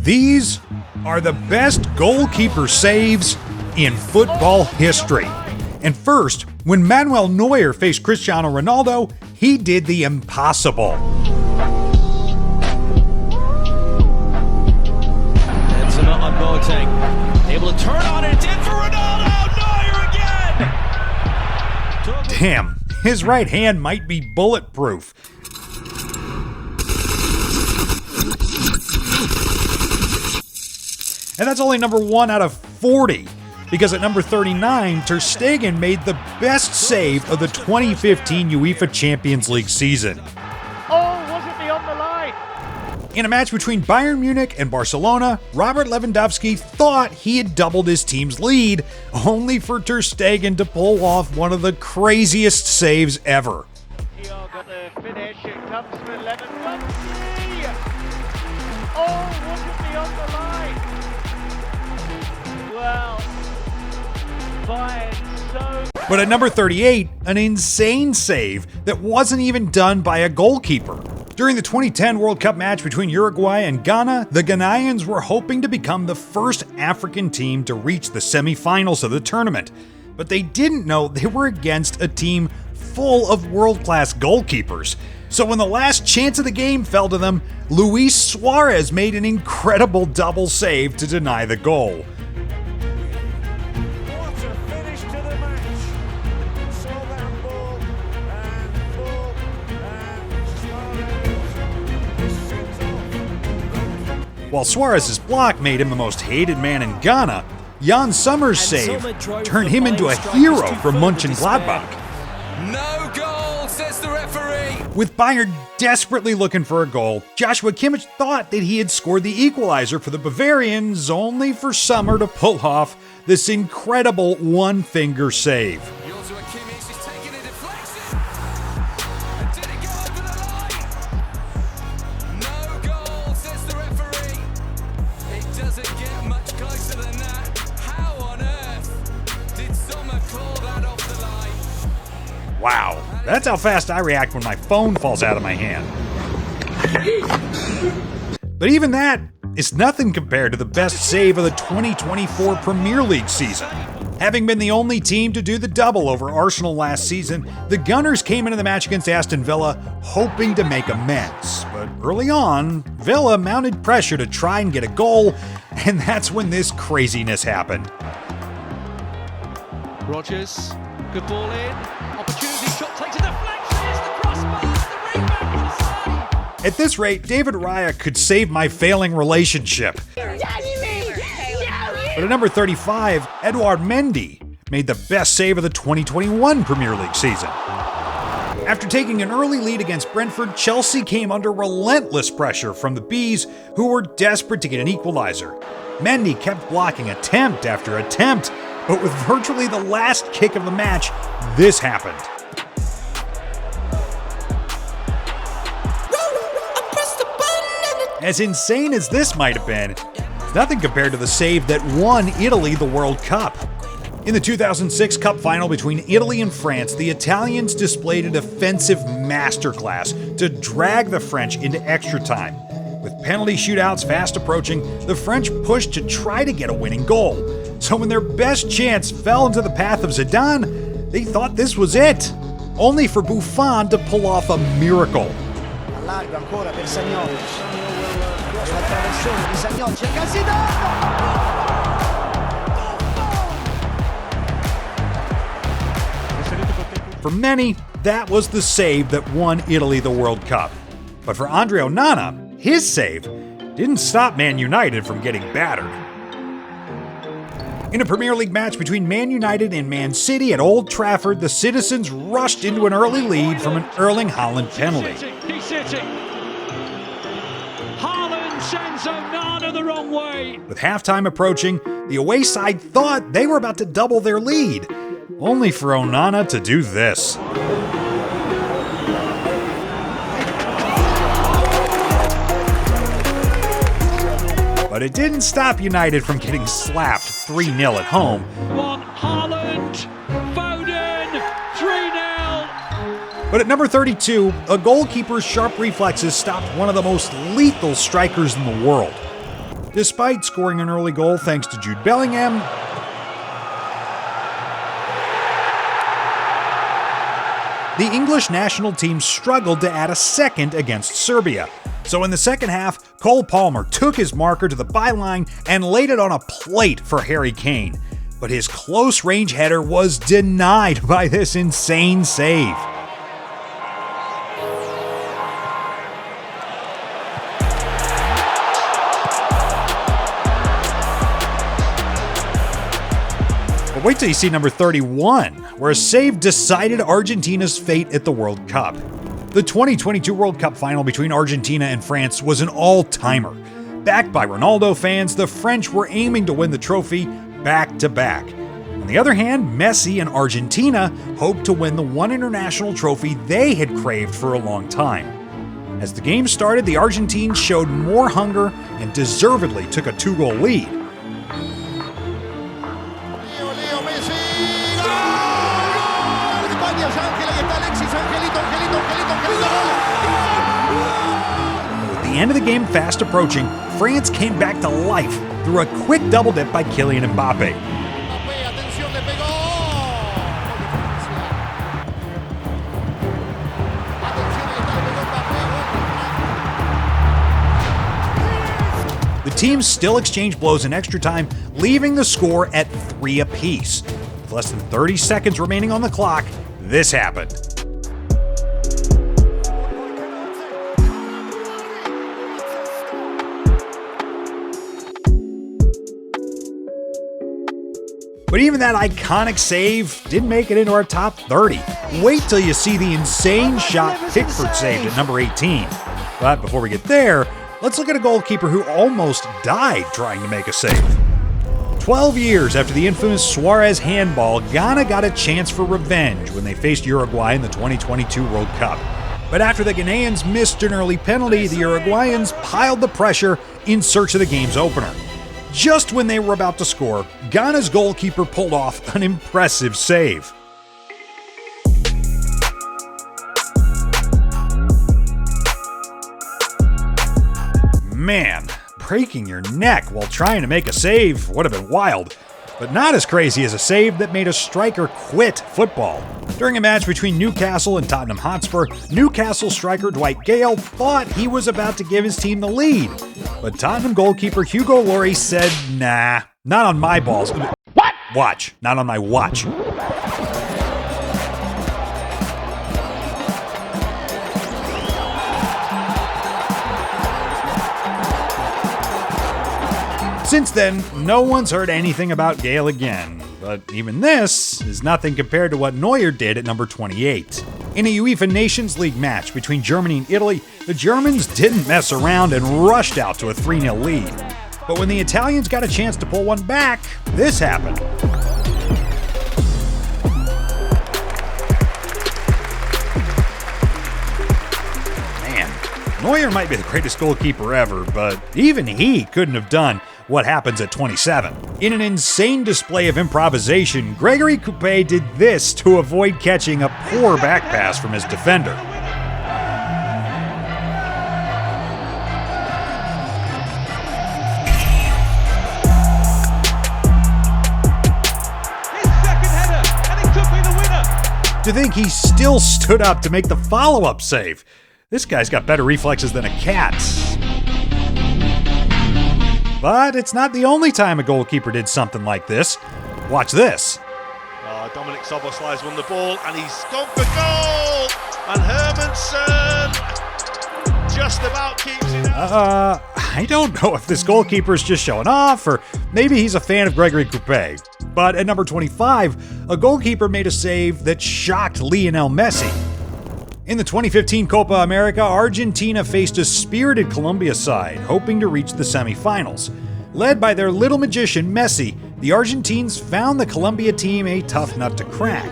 These are the best goalkeeper saves in football history. And first, when Manuel Neuer faced Cristiano Ronaldo, he did the impossible. Benzema on Boateng, able to turn on it, in for Ronaldo, Neuer again! Damn, his right hand might be bulletproof. And that's only number 1 out of 40, because at number 39, Ter Stegen made the best save of the 2015 UEFA Champions League season. Oh, was it beyond the line? In a match between Bayern Munich and Barcelona, Robert Lewandowski thought he had doubled his team's lead, only for Ter Stegen to pull off one of the craziest saves ever. Got the finish, it comes for Lewandowski! Oh, was it beyond the line? Well, Bayern so... But at number 38, an insane save that wasn't even done by a goalkeeper. During the 2010 World Cup match between Uruguay and Ghana, the Ghanaians were hoping to become the first African team to reach the semi-finals of the tournament. But they didn't know they were against a team full of world-class goalkeepers. So when the last chance of the game fell to them, Luis Suarez made an incredible double save to deny the goal. While Suarez's block made him the most hated man in Ghana, Jan Sommer's save turned him into a hero from Mönchengladbach. No goal, says the referee. With Bayern desperately looking for a goal, Joshua Kimmich thought that he had scored the equalizer for the Bavarians, only for Sommer to pull off this incredible one-finger save. Wow, that's how fast I react when my phone falls out of my hand. But even that is nothing compared to the best save of the 2024 Premier League season. Having been the only team to do the double over Arsenal last season, the Gunners came into the match against Aston Villa hoping to make amends. But early on, Villa mounted pressure to try and get a goal, and that's when this craziness happened. Rodgers, good ball in. Opportunity, shot takes a deflection, it's the crossbar, the rebound for Son. At this rate, David Raya could save my failing relationship. But at number 35, Edouard Mendy made the best save of the 2021 Premier League season. After taking an early lead against Brentford, Chelsea came under relentless pressure from the Bees, who were desperate to get an equalizer. Mendy kept blocking attempt after attempt, but with virtually the last kick of the match, this happened. As insane as this might have been, it's nothing compared to the save that won Italy the World Cup. In the 2006 Cup final between Italy and France, the Italians displayed a defensive masterclass to drag the French into extra time. With penalty shootouts fast approaching, the French pushed to try to get a winning goal. So when their best chance fell into the path of Zidane, they thought this was it, only for Buffon to pull off a miracle. For many, that was the save that won Italy the World Cup. But for Andre Onana, his save didn't stop Man United from getting battered. In a Premier League match between Man United and Man City at Old Trafford, the citizens rushed into an early lead from an Erling Haaland penalty. He's sitting. Haaland sends Onana the wrong way. With halftime approaching, the away side thought they were about to double their lead, only for Onana to do this. But it didn't stop United from getting slapped 3-0 at home. One, Haaland, Foden, 3-0. But at number 32, a goalkeeper's sharp reflexes stopped one of the most lethal strikers in the world. Despite scoring an early goal thanks to Jude Bellingham, the English national team struggled to add a second against Serbia. So in the second half, Cole Palmer took his marker to the byline and laid it on a plate for Harry Kane. But his close-range header was denied by this insane save. But wait till you see number 31, where a save decided Argentina's fate at the World Cup. The 2022 World Cup final between Argentina and France was an all-timer. Backed by Ronaldo fans, the French were aiming to win the trophy back-to-back. On the other hand, Messi and Argentina hoped to win the one international trophy they had craved for a long time. As the game started, the Argentines showed more hunger and deservedly took a 2-goal lead. With the end of the game fast approaching, France came back to life through a quick double dip by Kylian Mbappe. The teams still exchanged blows in extra time, leaving the score at 3 apiece. With less than 30 seconds remaining on the clock, this happened. But even that iconic save didn't make it into our top 30. Wait till you see the insane shot Pickford saved at number 18. But before we get there, let's look at a goalkeeper who almost died trying to make a save. 12 years after the infamous Suarez handball, Ghana got a chance for revenge when they faced Uruguay in the 2022 World Cup. But after the Ghanaians missed an early penalty, the Uruguayans piled the pressure in search of the game's opener. Just when they were about to score, Ghana's goalkeeper pulled off an impressive save. Man, breaking your neck while trying to make a save would have been wild, but not as crazy as a save that made a striker quit football. During a match between Newcastle and Tottenham Hotspur, Newcastle striker Dwight Gale thought he was about to give his team the lead, but Tottenham goalkeeper Hugo Lloris said, "Nah, not on my balls. What? Watch, not on my watch." Since then, no one's heard anything about Gale again, but even this is nothing compared to what Neuer did at number 28. In a UEFA Nations League match between Germany and Italy, the Germans didn't mess around and rushed out to a 3-0 lead. But when the Italians got a chance to pull one back, this happened. Man, Neuer might be the greatest goalkeeper ever, but even he couldn't have done what happens at 27. In an insane display of improvisation, Gregory Coupé did this to avoid catching a poor back pass from his defender. His second header, and he took me the winner. To think he still stood up to make the follow-up save. This guy's got better reflexes than a cat. But it's not the only time a goalkeeper did something like this. Watch this. Dominic Szoboszlai's won the ball and he's gone for goal! And Hermansen just about keeps it out. I don't know if this goalkeeper's just showing off or maybe he's a fan of Gregory Coupé. But at number 25, a goalkeeper made a save that shocked Lionel Messi. In the 2015 Copa America, Argentina faced a spirited Colombia side, hoping to reach the semifinals. Led by their little magician, Messi, the Argentines found the Colombia team a tough nut to crack.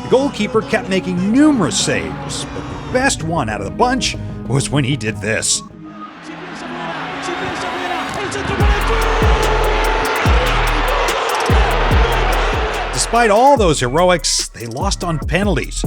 The goalkeeper kept making numerous saves, but the best one out of the bunch was when he did this. Despite all those heroics, they lost on penalties.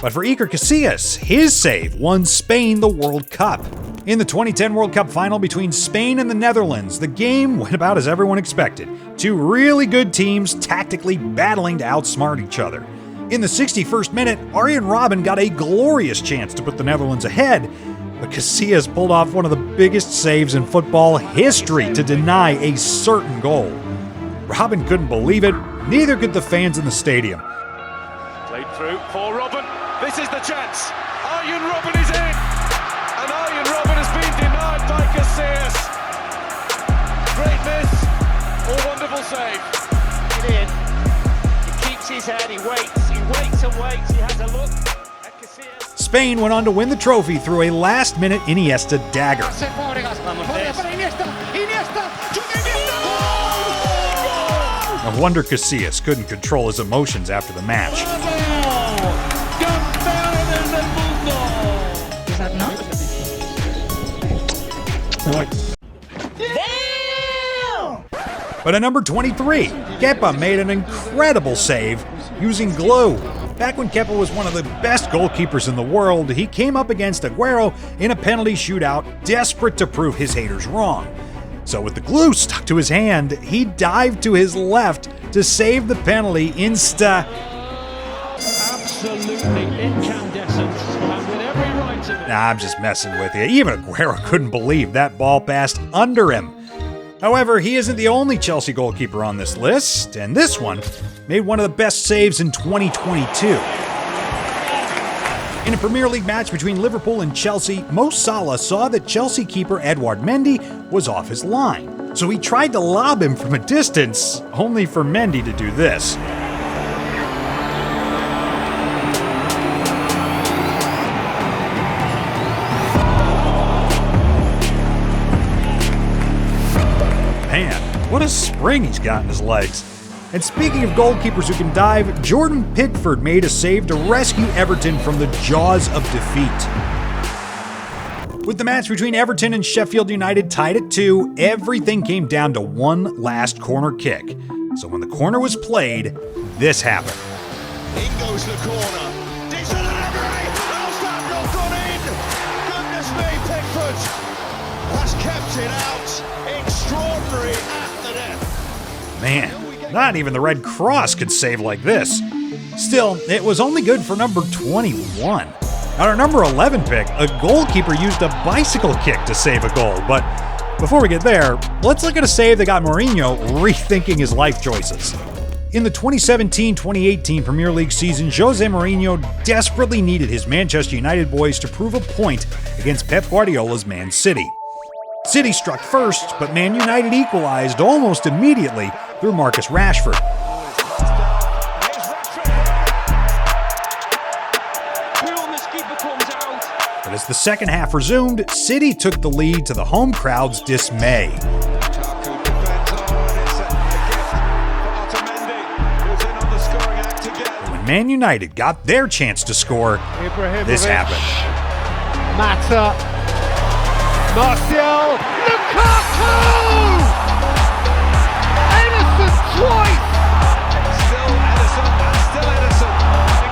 But for Iker Casillas, his save won Spain the World Cup. In the 2010 World Cup final between Spain and the Netherlands, the game went about as everyone expected. Two really good teams tactically battling to outsmart each other. In the 61st minute, Arjen Robben got a glorious chance to put the Netherlands ahead, but Casillas pulled off one of the biggest saves in football history to deny a certain goal. Robben couldn't believe it, neither could the fans in the stadium. Played through for Robben. This is the chance. Arjen Robben is in. And Arjen Robben has been denied by Casillas. Great miss or wonderful save. Get in. He keeps his head, he waits and waits, he has a look at Casillas. Spain went on to win the trophy through a last-minute Iniesta dagger. No wonder Casillas couldn't control his emotions after the match. Is that not? But at number 23, Kepa made an incredible save using glue. Back when Kepa was one of the best goalkeepers in the world, he came up against Aguero in a penalty shootout, desperate to prove his haters wrong. So with the glue stuck to his hand, he dived to his left to save the penalty Absolutely incandescent, and with every right to it. Nah, I'm just messing with you. Even Aguero couldn't believe that ball passed under him. However, he isn't the only Chelsea goalkeeper on this list, and this one made one of the best saves in 2022. In a Premier League match between Liverpool and Chelsea, Mo Salah saw that Chelsea keeper Edouard Mendy was off his line. So he tried to lob him from a distance, only for Mendy to do this. Man, what a spring he's got in his legs. And speaking of goalkeepers who can dive, Jordan Pickford made a save to rescue Everton from the jaws of defeat. With the match between Everton and Sheffield United tied at 2, everything came down to one last corner kick. So when the corner was played, this happened. In goes the corner. Decent delivery. How's that not gone in? Goodness me, Pickford has kept it out. Extraordinary at the net. Man, not even the Red Cross could save like this. Still, it was only good for number 21. At our number 11 pick, a goalkeeper used a bicycle kick to save a goal. But before we get there, let's look at a save that got Mourinho rethinking his life choices. In the 2017-2018 Premier League season, Jose Mourinho desperately needed his Manchester United boys to prove a point against Pep Guardiola's Man City. City struck first, but Man United equalized almost immediately through Marcus Rashford. But as the second half resumed, City took the lead to the home crowd's dismay. But when Man United got their chance to score, this happened. Mata. Martial. Lukaku! Edison twice! Still Edison.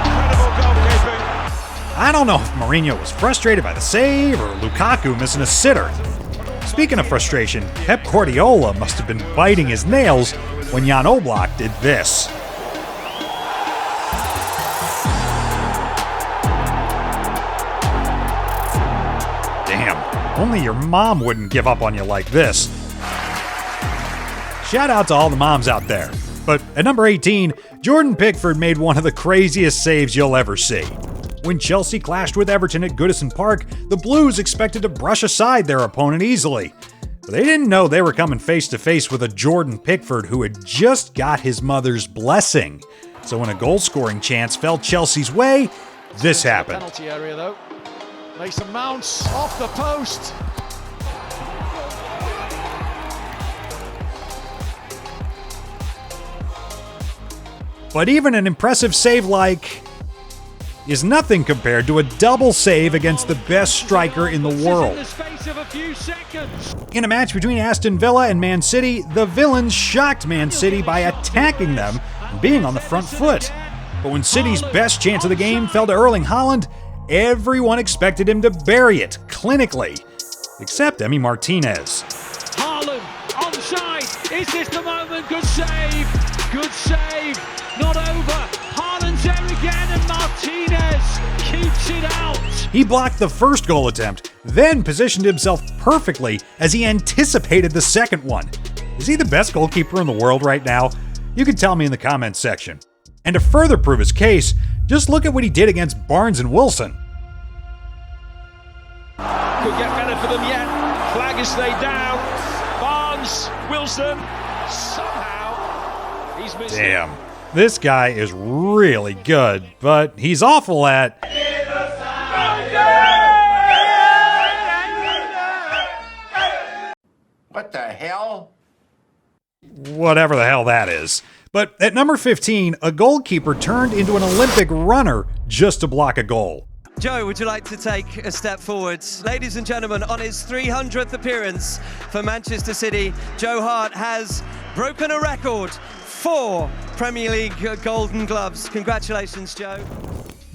Incredible goalkeeping. I don't know if Mourinho was frustrated by the save or Lukaku missing a sitter. Speaking of frustration, Pep Guardiola must have been biting his nails when Jan Oblak did this. Damn, only your mom wouldn't give up on you like this. Shout out to all the moms out there. But at number 18, Jordan Pickford made one of the craziest saves you'll ever see. When Chelsea clashed with Everton at Goodison Park, the Blues expected to brush aside their opponent easily. But they didn't know they were coming face to face with a Jordan Pickford who had just got his mother's blessing. So when a goal-scoring chance fell Chelsea's way, this happened. Penalty area though. Mason Mounts off the post. But even an impressive save like is nothing compared to a double save against the best striker in the world. In the space of a few seconds. In a match between Aston Villa and Man City, the villains shocked Man City by attacking them and being on the front foot. But when City's best chance of the game fell to Erling Haaland, everyone expected him to bury it clinically. except Emi Martinez. Haaland, onside. Is this the moment? Good save. Good save. Not over. Haaland's there again, and Martinez keeps it out. He blocked the first goal attempt, then positioned himself perfectly as he anticipated the second one. Is he the best goalkeeper in the world right now? You can tell me in the comments section. And to further prove his case, just look at what he did against Barnes and Wilson. Could get better for them yet. Flag is stayed down. Barnes, Wilson, somehow he's missing. Damn, this guy is really good, but he's awful at... What the hell? whatever the hell that is. But at number 15, a goalkeeper turned into an Olympic runner just to block a goal. Joe, would you like to take a step forward? Ladies and gentlemen, on his 300th appearance for Manchester City, Joe Hart has broken a record, 4 Premier League Golden Gloves. Congratulations, Joe.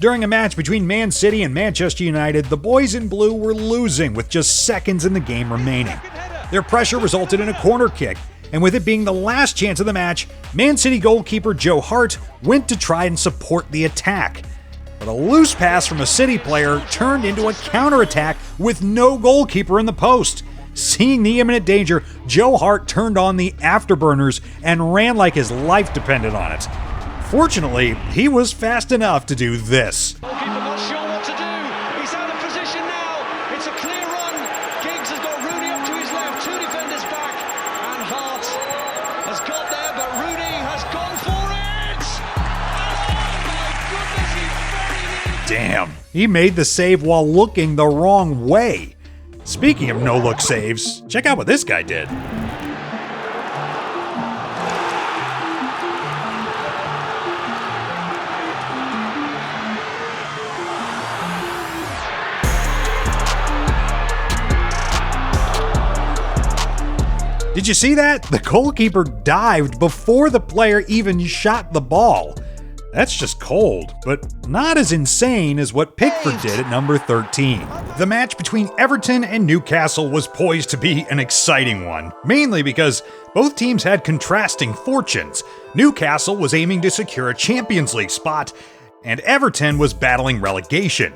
During a match between Man City and Manchester United, the boys in blue were losing with just seconds in the game remaining. Their pressure resulted in a corner kick, and with it being the last chance of the match, Man City goalkeeper Joe Hart went to try and support the attack. But a loose pass from a City player turned into a counterattack with no goalkeeper in the post. Seeing the imminent danger, Joe Hart turned on the afterburners and ran like his life depended on it. Fortunately, he was fast enough to do this. Goalkeeper not sure what to do. He's out of position now. It's a clear run. Giggs has got Rooney up to his left. 2 defenders back. And Hart has got there, but Rooney has gone for it. Oh my goodness, he's very near. Damn, he made the save while looking the wrong way. Speaking of no-look saves, check out what this guy did. Did you see that? The goalkeeper dived before the player even shot the ball. That's just cold, but not as insane as what Pickford did at number 13. The match between Everton and Newcastle was poised to be an exciting one, mainly because both teams had contrasting fortunes. Newcastle was aiming to secure a Champions League spot, and Everton was battling relegation.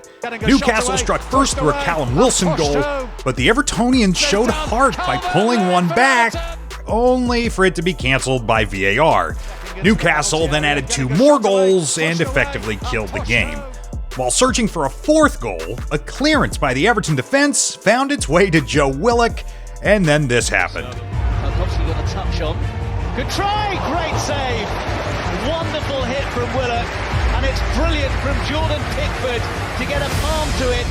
Newcastle struck first through a Callum Wilson goal, but the Evertonians showed heart by pulling one back, only for it to be cancelled by VAR. Newcastle then added 2 more goals and effectively killed the game. While searching for a 4th goal, a clearance by the Everton defense found its way to Joe Willock, and then this happened. Obviously got a touch on. Good try, great save. Wonderful hit from Willock, and it's brilliant from Jordan Pickford to get a palm to it.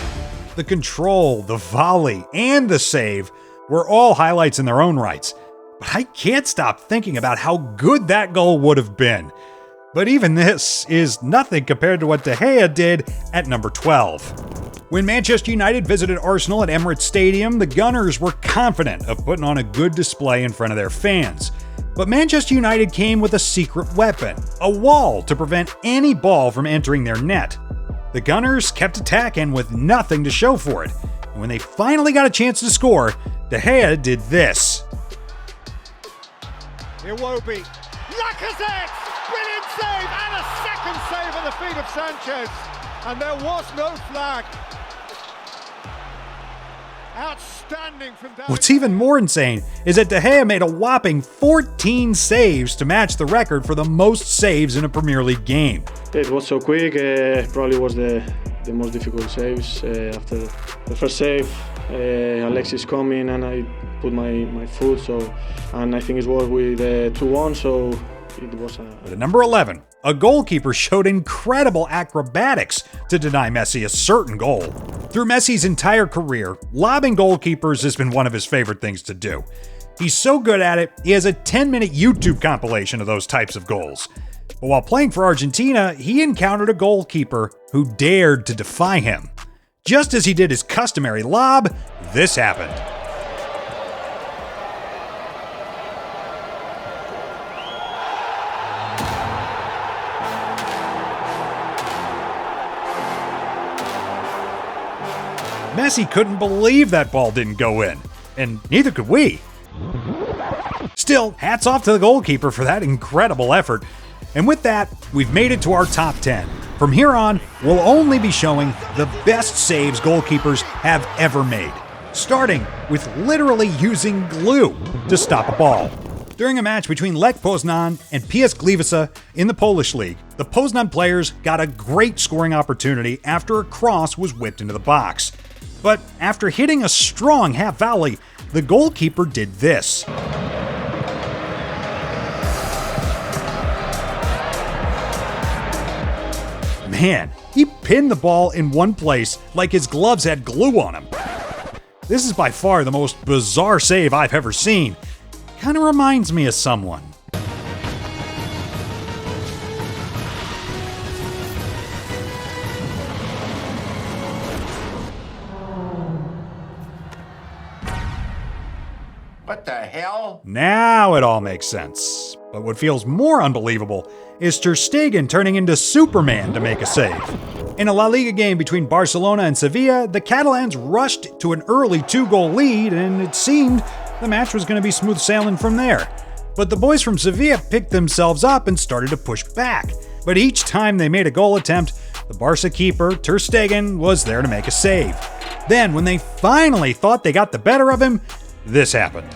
The control, the volley, and the save were all highlights in their own rights. But I can't stop thinking about how good that goal would have been. But even this is nothing compared to what De Gea did at number 12. When Manchester United visited Arsenal at Emirates Stadium, the Gunners were confident of putting on a good display in front of their fans. But Manchester United came with a secret weapon, a wall to prevent any ball from entering their net. The Gunners kept attacking with nothing to show for it. And when they finally got a chance to score, De Gea did this. Iwobi, Lacazette, brilliant save, and a second save at the feet of Sanchez, and there was no flag. Outstanding from David. What's even more insane is that De Gea made a whopping 14 saves to match the record for the most saves in a Premier League game. It was so quick, probably was the most difficult saves. After the first save, Alexis coming and I put my foot, and I think it was with 2-1, so it was But at number 11, a goalkeeper showed incredible acrobatics to deny Messi a certain goal. Through Messi's entire career, lobbing goalkeepers has been one of his favorite things to do. He's so good at it, he has a 10-minute YouTube compilation of those types of goals. But while playing for Argentina, he encountered a goalkeeper who dared to defy him. Just as he did his customary lob, this happened. Messi couldn't believe that ball didn't go in, and neither could we. Still, hats off to the goalkeeper for that incredible effort. And with that, we've made it to our top 10. From here on, we'll only be showing the best saves goalkeepers have ever made, starting with literally using glue to stop a ball. During a match between Lech Poznan and PS Gliwice in the Polish league, the Poznan players got a great scoring opportunity after a cross was whipped into the box. But after hitting a strong half volley, the goalkeeper did this. Man, he pinned the ball in one place like his gloves had glue on him. This is by far the most bizarre save I've ever seen. Kinda reminds me of someone. What the hell? Now it all makes sense. But what feels more unbelievable is Ter Stegen turning into Superman to make a save. In a La Liga game between Barcelona and Sevilla, the Catalans rushed to an early 2-goal lead, and it seemed the match was going to be smooth sailing from there. But the boys from Sevilla picked themselves up and started to push back. But each time they made a goal attempt, the Barca keeper, Ter Stegen, was there to make a save. Then, when they finally thought they got the better of him, this happened.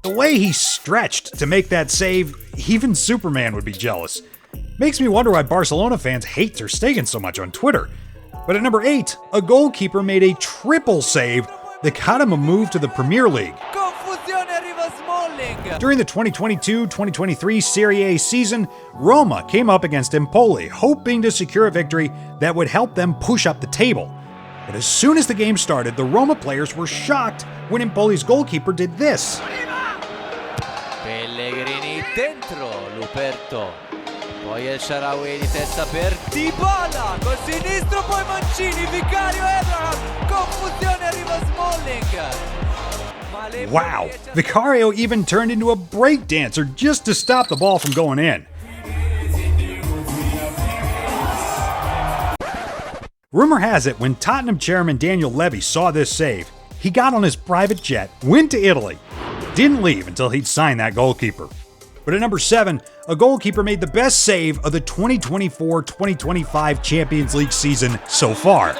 The way he stretched to make that save, even Superman would be jealous. Makes me wonder why Barcelona fans hate Ter Stegen so much on Twitter. But at number 8, a goalkeeper made a triple save that got him a move to the Premier League. During the 2022-2023 Serie A season, Roma came up against Empoli, hoping to secure a victory that would help them push up the table. But as soon as the game started, the Roma players were shocked when Empoli's goalkeeper did this. Pellegrini dentro, Luperto. Poi El Shaarawy di testa per Dybala, col sinistro poi Mancini, Vicario Abraham, confusione arriva Smalling. Wow, Vicario even turned into a breakdancer just to stop the ball from going in. Rumor has it when Tottenham chairman Daniel Levy saw this save, he got on his private jet, went to Italy, didn't leave until he'd signed that goalkeeper. But at number 7, a goalkeeper made the best save of the 2024-2025 Champions League season so far.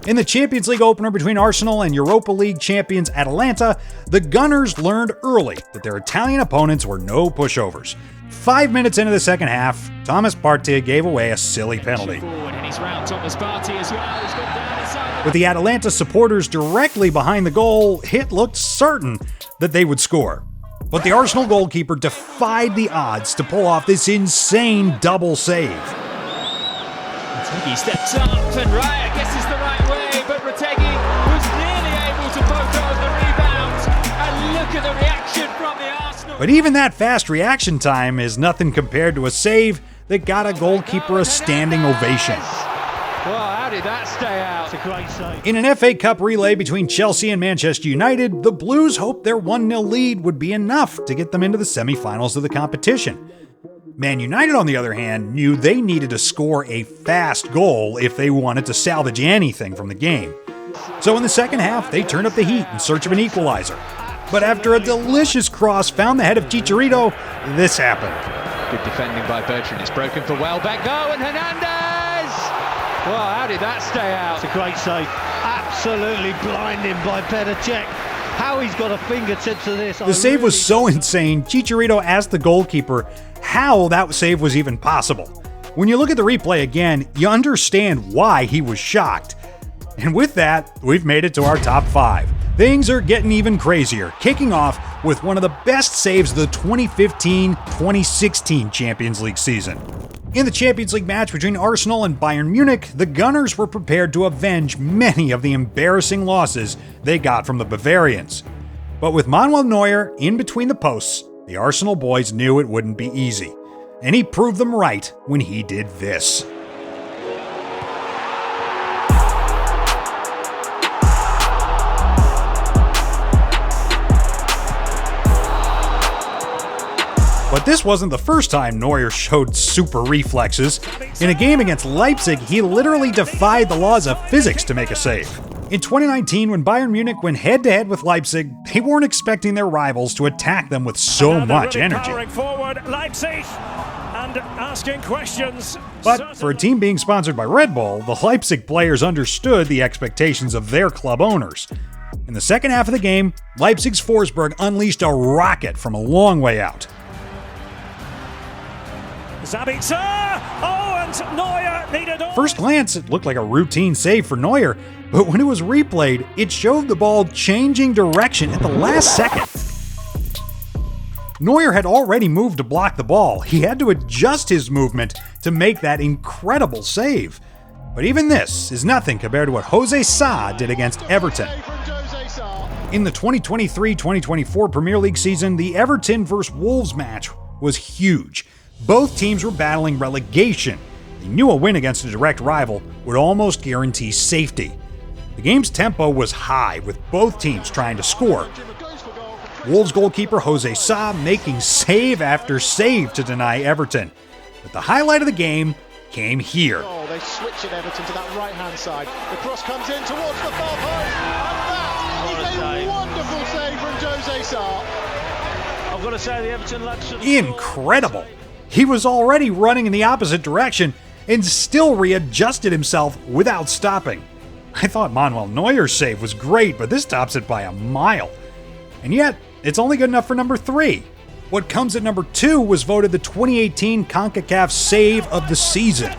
In the Champions League opener between Arsenal and Europa League champions Atalanta, the Gunners learned early that their Italian opponents were no pushovers. 5 minutes into the second half, Thomas Partey gave away a silly penalty. With the Atalanta supporters directly behind the goal, it looked certain that they would score. But the Arsenal goalkeeper defied the odds to pull off this insane double save. He steps up and I guess it's the right way, but Retegui was nearly able to poke over the rebound. And look at the reaction from the Arsenal. But even that fast reaction time is nothing compared to a save that got a goalkeeper a standing ovation. Well, how did that stay out? It's a great save. In an FA Cup relay between Chelsea and Manchester United, the Blues hoped their 1-0 lead would be enough to get them into the semi-finals of the competition. Man United, on the other hand, knew they needed to score a fast goal if they wanted to salvage anything from the game. So in the second half, they turned up the heat in search of an equalizer. But after a delicious cross found the head of Chicharito, this happened. Good defending by Bertrand. It's broken for Welbeck. Go and Hernandez! Well, how did that stay out? It's a great save. Absolutely blinding by Petr Cech. How he's got a fingertips of this. The save was so insane, Chicharito asked the goalkeeper how that save was even possible. When you look at the replay again, you understand why he was shocked. And with that, we've made it to our top 5. Things are getting even crazier, kicking off with one of the best saves of the 2015-2016 Champions League season. In the Champions League match between Arsenal and Bayern Munich, the Gunners were prepared to avenge many of the embarrassing losses they got from the Bavarians. But with Manuel Neuer in between the posts, the Arsenal boys knew it wouldn't be easy. And he proved them right when he did this. But this wasn't the first time Neuer showed super reflexes. In a game against Leipzig, he literally defied the laws of physics to make a save. In 2019, when Bayern Munich went head-to-head with Leipzig, they weren't expecting their rivals to attack them with so much energy. Forward, Leipzig, and asking questions. But for a team being sponsored by Red Bull, the Leipzig players understood the expectations of their club owners. In the second half of the game, Leipzig's Forsberg unleashed a rocket from a long way out. Sabitzer! Oh, and Neuer needed all. First glance, it looked like a routine save for Neuer, but when it was replayed, it showed the ball changing direction at the last second. Neuer had already moved to block the ball. He had to adjust his movement to make that incredible save. But even this is nothing compared to what Jose Sa did against Everton. In the 2023-2024 Premier League season, the Everton vs Wolves match was huge. Both teams were battling relegation. They knew a win against a direct rival would almost guarantee safety. The game's tempo was high, with both teams trying to score. Wolves goalkeeper Jose Sa making save after save to deny Everton. But the highlight of the game came here. Oh, they switch at Everton to that right-hand side. The cross comes in towards the far post, and that is a wonderful save from Jose Sa. I've got to say, the Everton lads should Incredible! He was already running in the opposite direction and still readjusted himself without stopping. I thought Manuel Neuer's save was great, but this tops it by a mile. And yet, it's only good enough for number 3. What comes at number 2 was voted the 2018 CONCACAF Save of the Season.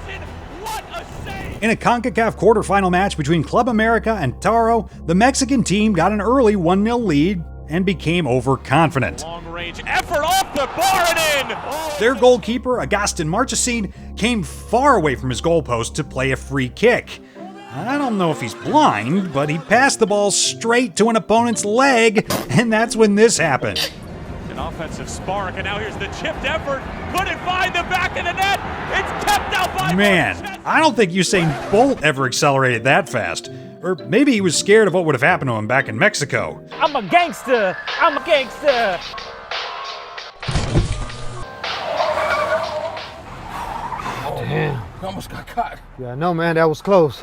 In a CONCACAF quarterfinal match between Club America and Taro, the Mexican team got an early 1-0 lead and became overconfident. long-range effort off the bar and in! Their goalkeeper, Agustin Martinez, came far away from his goalpost to play a free kick. I don't know if he's blind, but he passed the ball straight to an opponent's leg, and that's when this happened. An offensive spark, and now here's the chipped effort. Couldn't find the back of the net. It's kept out by Man, I don't think Usain Bolt ever accelerated that fast. Or maybe he was scared of what would have happened to him back in Mexico. I'm a gangster. I'm a gangster. Damn. Almost got caught. Yeah, no, man, that was close.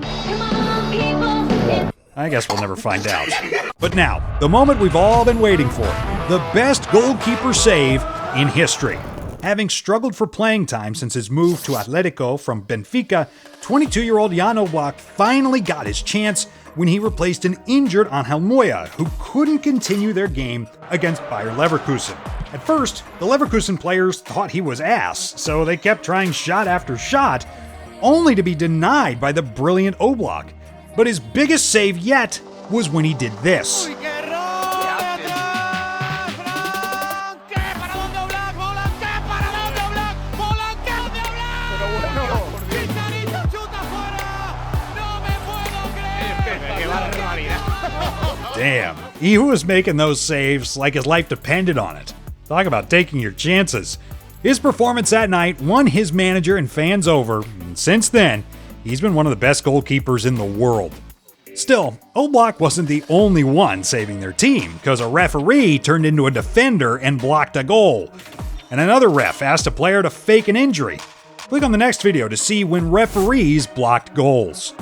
I guess we'll never find out. But now, the moment we've all been waiting for. The best goalkeeper save in history. Having struggled for playing time since his move to Atletico from Benfica, 22-year-old Jan Oblak finally got his chance when he replaced an injured Angel Moya, who couldn't continue their game against Bayer Leverkusen. At first, the Leverkusen players thought he was ass, so they kept trying shot after shot, only to be denied by the brilliant Oblak. But his biggest save yet was when he did this. Damn, he was making those saves like his life depended on it. Talk about taking your chances. His performance that night won his manager and fans over, and since then, he's been one of the best goalkeepers in the world. Still, Oblak wasn't the only one saving their team, because a referee turned into a defender and blocked a goal. And another ref asked a player to fake an injury. Click on the next video to see when referees blocked goals.